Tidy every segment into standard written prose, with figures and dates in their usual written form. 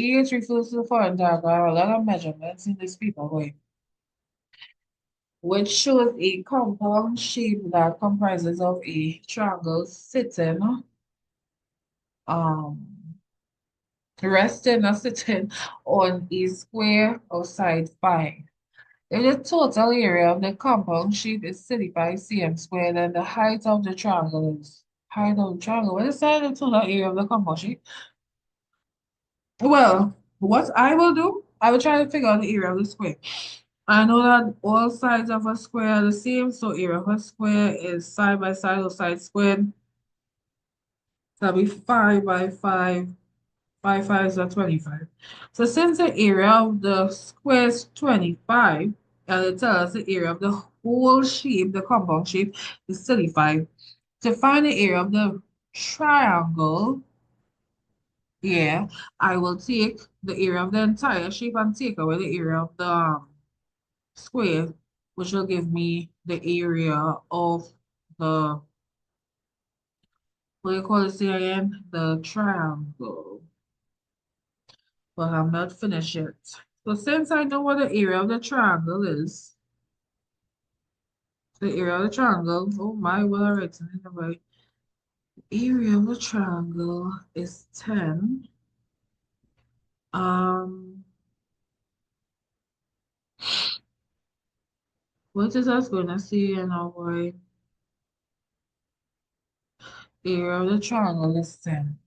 It refers to the foreign diagram, a lot of measurements in this paper way, which shows a compound shape that comprises of a triangle sitting, um, resting or sitting on a square of side 5. If the total area of the compound shape is 35 cm squared, then the height of the triangle is height of the triangle. What is the total area of the compound shape? Well, what I will do, I will try to figure out the area of the square. I know that all sides of a square are the same, so area of a square is side by side or side squared. So that'll be 5 by 5. 5 5 is 25. So since the area of the square is 25, and it tells us the area of the whole shape, the compound shape, is 35. To find the area of the triangle, yeah, I will take the area of the entire shape and take away the area of the square, which will give me the area of the, what do you call this again? The triangle. But I'm not finished yet. So since I know what the area of the triangle is, the area of the triangle, oh my, well, I written it right. The area of the triangle is 10. Um, what is us going to see in our area of the triangle is 10.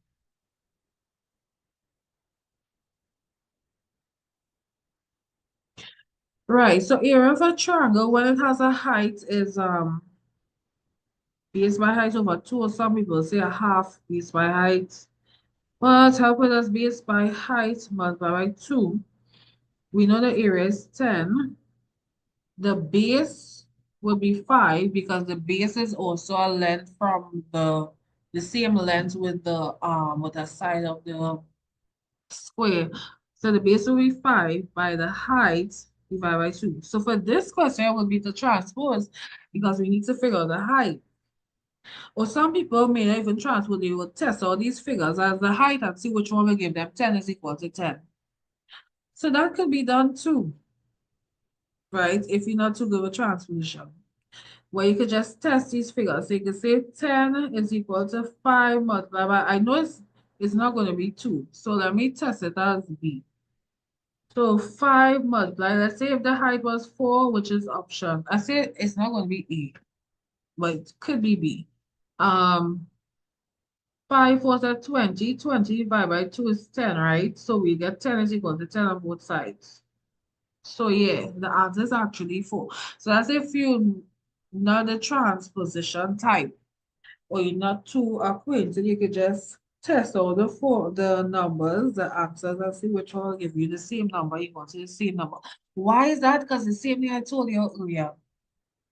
Right, so area of a triangle when it has a height is base by height over 2, or some people say a half base by height. But help with us base by height multiplied by 2. We know the area is 10. The base would be 5 because the base is also a length from the same length with the side of the square. So the base will be 5 by the height divided by 2. So for this question, it would be to transpose because we need to figure out the height. Or some people may not even transpose, they will test all these figures as the height and see which one will give them 10 is equal to 10. So that could be done too, right? If you're not too good with transposition. Well, you could just test these figures. So you could say 10 is equal to 5 multiplied by, I know it's not going to be 2. So let me test it as B. So 5 multiplied, let's say if the height was 4, which is option. I say it's not going to be A, but it could be B. 5 was at 20. 20 divided by 2 is 10, right? So we get 10 is equal to 10 on both sides. So yeah, the answer is actually 4. So that's if you know the transposition type or you're not too acquainted, you could just test all the numbers, the answers, and see which one will give you the same number equal to the same number. Why is that? Because the same thing I told you earlier.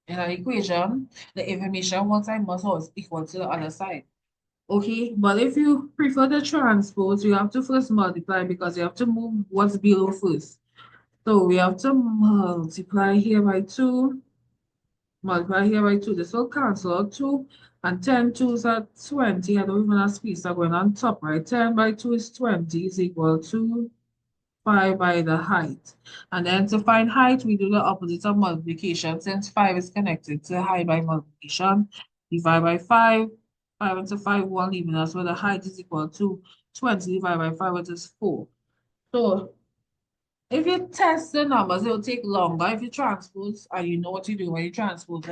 In an equation, the information one side must always equal to the other side. Okay, but if you prefer the transpose, you have to first multiply because you have to move what's below first. So we have to multiply here by 2, multiply here by 2. This will cancel out 2, and 10 2s are 20. I don't even have space are going on top, right? 10 by 2 is 20 is equal to 5 by the height. And then to find height, we do the opposite of multiplication. Since 5 is connected to height by multiplication, divide by 5. 5 into 5, 1 leaving us where the height is equal to 20 divided by 5, which is 4. So if you test the numbers, it will take longer. If you transpose and you know what you do when you transpose it,